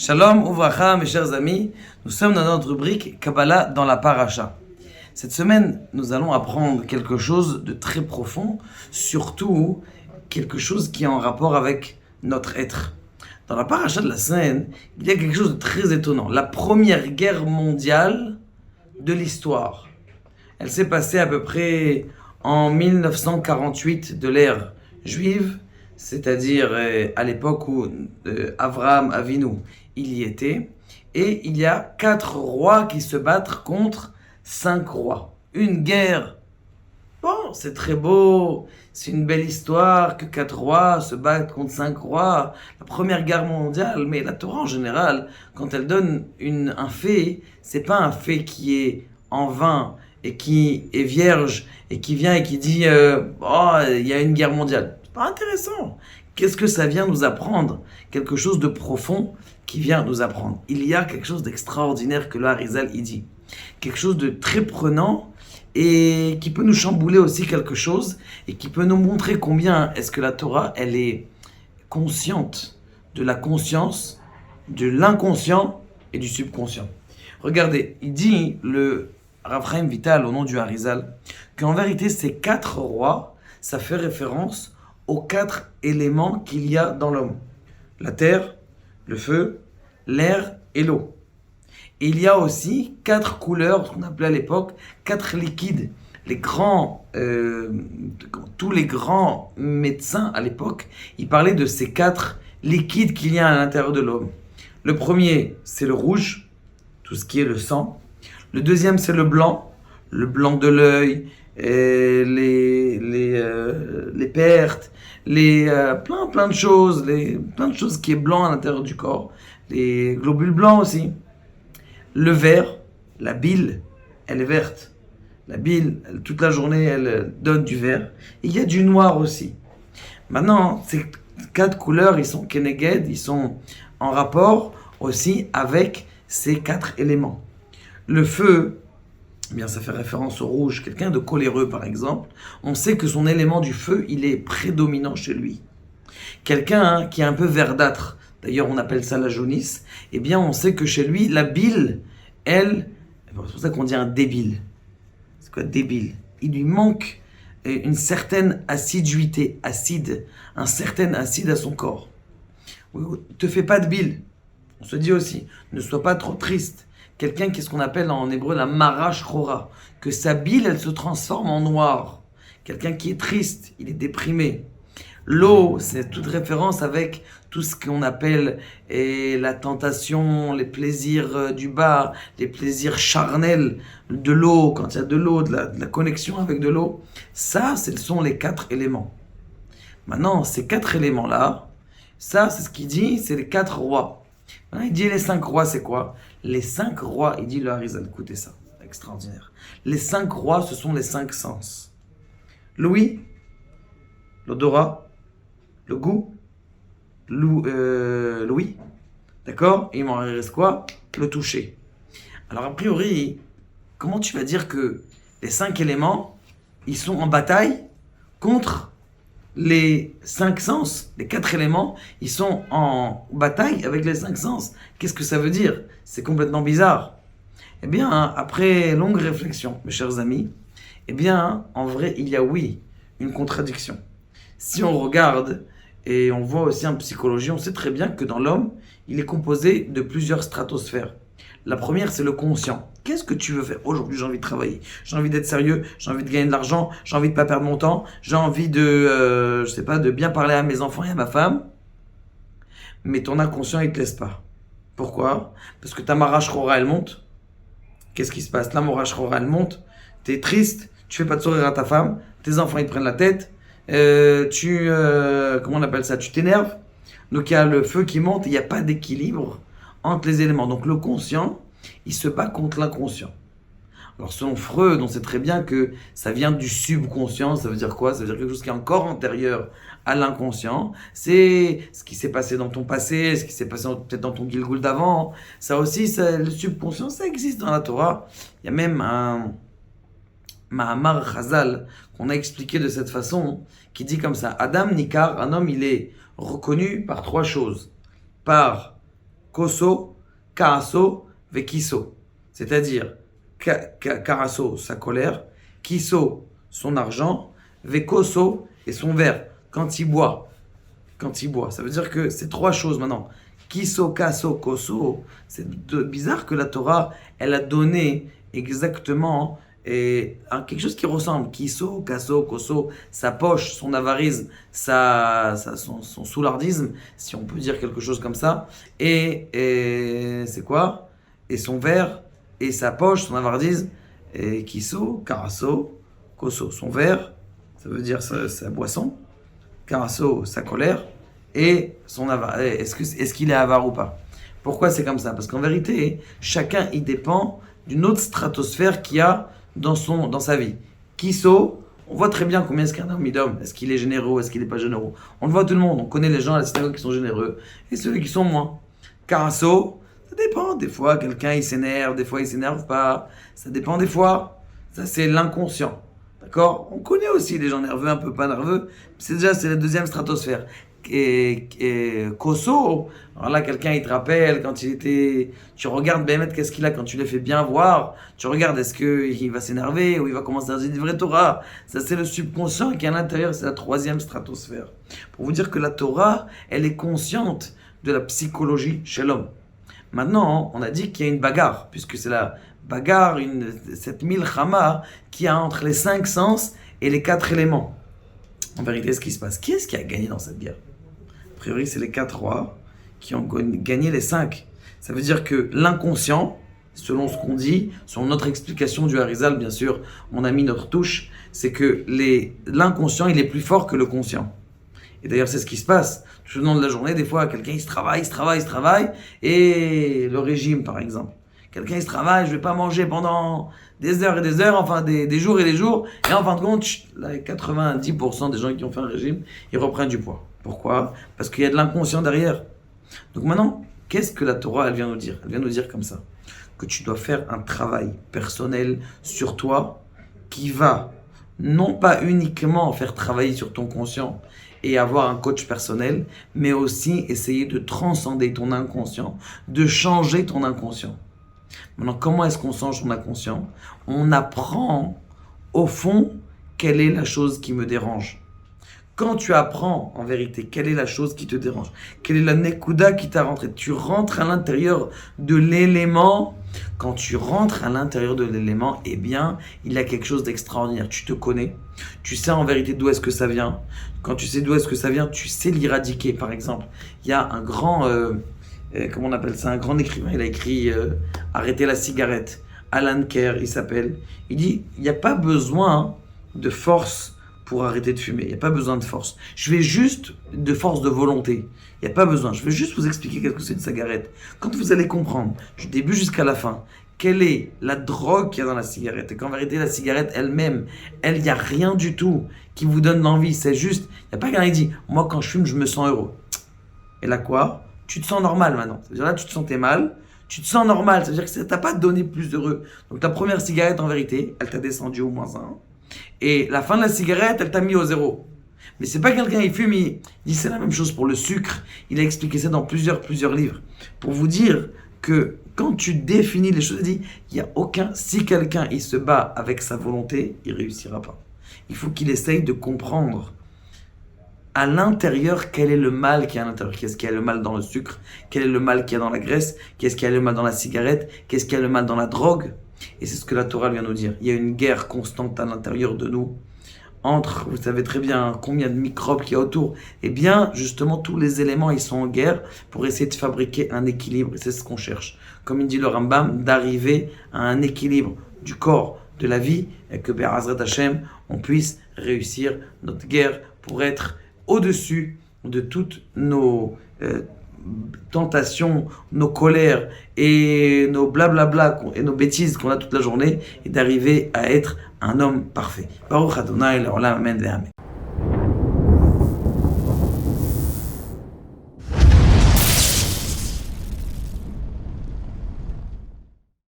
Shalom, Uvracha, mes chers amis, nous sommes dans notre rubrique Kabbalah dans la Paracha. Cette semaine, nous allons apprendre quelque chose de très profond, surtout quelque chose qui est en rapport avec notre être. Dans la Paracha de la semaine, il y a quelque chose de très étonnant. La première guerre mondiale de l'histoire. Elle s'est passée à peu près en 1948 de l'ère juive, c'est-à-dire à l'époque où Avraham Avinu il y était, et il y a 4 rois qui se battent contre 5 rois. Une guerre. Bon, c'est très beau, c'est une belle histoire que 4 rois se battent contre 5 rois. La première guerre mondiale, mais la Torah en général, quand elle donne un fait, c'est pas un fait qui est en vain et qui est vierge et qui vient et qui dit oh, il y a une guerre mondiale. C'est pas intéressant. Qu'est-ce que ça vient nous apprendre? Quelque chose de profond qui vient nous apprendre. Il y a quelque chose d'extraordinaire que le Harizal il dit. Quelque chose de très prenant et qui peut nous chambouler aussi quelque chose et qui peut nous montrer combien est-ce que la Torah, elle est consciente de la conscience, de l'inconscient et du subconscient. Regardez, il dit, le Rav Chaim Vital, au nom du Harizal, qu'en vérité, ces 4 rois, ça fait référence aux 4 éléments qu'il y a dans l'homme. La terre, le feu, l'air et l'eau. Et il y a aussi 4 couleurs, ce qu'on appelait à l'époque 4 liquides. Tous les grands médecins à l'époque, ils parlaient de ces 4 liquides qu'il y a à l'intérieur de l'homme. Le premier, c'est le rouge, tout ce qui est le sang. Le deuxième, c'est le blanc de l'œil, les pertes, plein de choses, plein de choses qui est blanc à l'intérieur du corps, les globules blancs aussi. Le vert, la bile, elle est verte. La bile, toute la journée, elle donne du vert. Et il y a du noir aussi. Maintenant, ces 4 couleurs, ils sont keneged, ils sont en rapport aussi avec ces 4 éléments. Le feu, eh bien, ça fait référence au rouge. Quelqu'un de coléreux, par exemple, on sait que son élément du feu, il est prédominant chez lui. Quelqu'un qui est un peu verdâtre, d'ailleurs on appelle ça la jaunisse, eh bien on sait que chez lui, la bile, elle, c'est pour ça qu'on dit un débile. C'est quoi débile? Il lui manque une certaine assiduité, un certain acide à son corps. Ne te fais pas de bile. On se dit aussi, ne sois pas trop triste. Quelqu'un qui est ce qu'on appelle en hébreu la mara shchora, que sa bile, elle se transforme en noir. Quelqu'un qui est triste, il est déprimé. L'eau, c'est toute référence avec tout ce qu'on appelle la tentation, les plaisirs du bas, les plaisirs charnels de l'eau, quand il y a de l'eau, de la connexion avec de l'eau. Ça, ce sont les 4 éléments. Maintenant, ces 4 éléments-là, ça, c'est ce qu'il dit, c'est les 4 rois. Maintenant, il dit les 5 rois, c'est quoi? Les 5 rois, il dit le Harizal, écoutez ça, extraordinaire. Les 5 rois, ce sont les 5 sens. L'ouïe, l'odorat, le goût, l'ouïe, d'accord? Et il m'en reste quoi? Le toucher. Alors a priori, comment tu vas dire que les 5 éléments, ils sont en bataille contre les 5 sens? Les 4 éléments, ils sont en bataille avec les 5 sens. Qu'est-ce que ça veut dire? C'est complètement bizarre. Eh bien, après longue réflexion, mes chers amis, eh bien, en vrai, il y a oui, une contradiction. Si on regarde, et on voit aussi en psychologie, on sait très bien que dans l'homme, il est composé de plusieurs stratosphères. La première, c'est le conscient. Qu'est-ce que tu veux faire? Aujourd'hui, j'ai envie de travailler, j'ai envie d'être sérieux, j'ai envie de gagner de l'argent, j'ai envie de pas perdre mon temps, j'ai envie de, de bien parler à mes enfants et à ma femme. Mais ton inconscient, il te laisse pas. Pourquoi? Parce que ta mara shchora, elle monte. Qu'est-ce qui se passe? La mara shchora, elle monte. T'es triste, tu fais pas de sourire à ta femme, tes enfants, ils te prennent la tête. Comment on appelle ça? Tu t'énerves. Donc il y a le feu qui monte, il n'y a pas d'équilibre entre les éléments. Donc le conscient, il se bat contre l'inconscient. Alors selon Freud, on sait très bien que ça vient du subconscient. Ça veut dire quoi? Ça veut dire quelque chose qui est encore antérieur à l'inconscient. C'est ce qui s'est passé dans ton passé, ce qui s'est passé peut-être dans ton Gilgul d'avant. Ça aussi, le subconscient, ça existe dans la Torah. Il y a même un Mahamar Chazal qu'on a expliqué de cette façon, qui dit comme ça: Adam Nikar, un homme, il est reconnu par 3 choses. Par koso, kaaso, vekiso. C'est-à-dire, karaso, sa colère, kiso, son argent, vekoso, et son verre, quand il boit. Quand il boit. Ça veut dire que c'est trois choses maintenant. Kiso, kaso, koso. C'est bizarre que la Torah, elle a donné exactement quelque chose qui ressemble. Kiso, kaso, koso, sa poche, son avarisme, son soulardisme, si on peut dire quelque chose comme ça. Et c'est quoi? Et son verre, et sa poche, son avarisme, et kiso, karaso, koso, son verre, ça veut dire sa boisson, karaso, sa colère, et son avare. Est-ce qu'il est avare ou pas? Pourquoi c'est comme ça? Parce qu'en vérité, chacun il dépend d'une autre stratosphère qu'il y a dans sa vie. Kiso, on voit très bien combien est-ce qu'un homme d'homme. Est-ce qu'il est généreux, est-ce qu'il n'est pas généreux? On le voit tout le monde, on connaît les gens à la synagogue qui sont généreux et ceux qui sont moins. Karaso, ça dépend. Des fois, quelqu'un il s'énerve, des fois il s'énerve pas. Ça dépend des fois. Ça, c'est l'inconscient. D'accord? On connaît aussi les gens nerveux, un peu pas nerveux. C'est la deuxième stratosphère. Et Koso, alors là, quelqu'un il te rappelle quand il était. Tu regardes Bémet, qu'est-ce qu'il a quand tu l'as fait bien voir. Tu regardes, est-ce qu'il va s'énerver ou il va commencer à dire une vraie Torah. Ça, c'est le subconscient qui est à l'intérieur, c'est la troisième stratosphère. Pour vous dire que la Torah, elle est consciente de la psychologie chez l'homme. Maintenant, on a dit qu'il y a une bagarre, puisque c'est la bagarre, cette milchama qui a entre les 5 sens et les 4 éléments. En vérité, ce qui se passe, qui est-ce qui a gagné dans cette guerre? A priori, c'est les 4 rois qui ont gagné les 5. Ça veut dire que l'inconscient, selon ce qu'on dit, selon notre explication du Harizal, bien sûr, on a mis notre touche, c'est que l'inconscient, il est plus fort que le conscient. Et d'ailleurs, c'est ce qui se passe. Tout au long de la journée, des fois, quelqu'un, il se travaille, et le régime, par exemple. Quelqu'un, il se travaille, je vais pas manger pendant des heures et des heures, enfin des jours et des jours, et en fin de compte, là, 90% des gens qui ont fait un régime, ils reprennent du poids. Pourquoi? Parce qu'il y a de l'inconscient derrière. Donc maintenant, qu'est-ce que la Torah, elle vient nous dire? Elle vient nous dire comme ça, que tu dois faire un travail personnel sur toi, qui va non pas uniquement faire travailler sur ton conscient, et avoir un coach personnel, mais aussi essayer de transcender ton inconscient, de changer ton inconscient. Maintenant, comment est-ce qu'on change son inconscient? On apprend, au fond, quelle est la chose qui me dérange. Quand tu apprends, en vérité, quelle est la chose qui te dérange, quelle est la nekuda qui t'a rentré, tu rentres à l'intérieur de l'élément. Quand tu rentres à l'intérieur de l'élément, eh bien, il y a quelque chose d'extraordinaire. Tu te connais, tu sais en vérité d'où est-ce que ça vient. Quand tu sais d'où est-ce que ça vient, tu sais l'éradiquer. Par exemple, il y a un grand, comment on appelle ça, un grand écrivain, il a écrit Arrêtez la cigarette. Alan Kerr, il s'appelle. Il dit, il n'y a pas besoin de force pour arrêter de fumer. Il n'y a pas besoin de force. Je vais juste de force de volonté. Il n'y a pas besoin. Je vais juste vous expliquer qu'est-ce que c'est une cigarette. Quand vous allez comprendre, du début jusqu'à la fin, quelle est la drogue qu'il y a dans la cigarette, et qu'en vérité, la cigarette elle-même, il n'y a rien du tout qui vous donne l'envie. C'est juste, il n'y a pas quelqu'un qui dit, moi quand je fume, je me sens heureux. Et là quoi? Tu te sens normal maintenant. Ça veut dire là, tu te sentais mal. Tu te sens normal. Ça veut dire que ça t'a pas donné plus d'heureux. Donc ta première cigarette, en vérité, elle t'a descendu au -1. Et la fin de la cigarette, elle t'a mis au 0. Mais c'est pas quelqu'un qui fume, il dit c'est la même chose pour le sucre. Il a expliqué ça dans plusieurs livres. Pour vous dire que quand tu définis les choses, il dit, il y a si quelqu'un il se bat avec sa volonté, il réussira pas. Il faut qu'il essaye de comprendre à l'intérieur quel est le mal qu'il y a à l'intérieur. Qu'est-ce qu'il y a le mal dans le sucre? Quel est le mal qu'il y a dans la graisse? Qu'est-ce qu'il y a le mal dans la cigarette? Qu'est-ce qu'il y a le mal dans la drogue? Et c'est ce que la Torah vient nous dire. Il y a une guerre constante à l'intérieur de nous. Entre, vous savez très bien combien de microbes qu'il y a autour. Eh bien, justement, tous les éléments, ils sont en guerre pour essayer de fabriquer un équilibre. Et c'est ce qu'on cherche. Comme il dit le Rambam, d'arriver à un équilibre du corps, de la vie, et que Be'ezrat Hashem, on puisse réussir notre guerre pour être au-dessus de toutes nos tentations, nos colères et nos blablabla et nos bêtises qu'on a toute la journée, et d'arriver à être un homme parfait. Baruch Adonai, l'olam, amen, amen.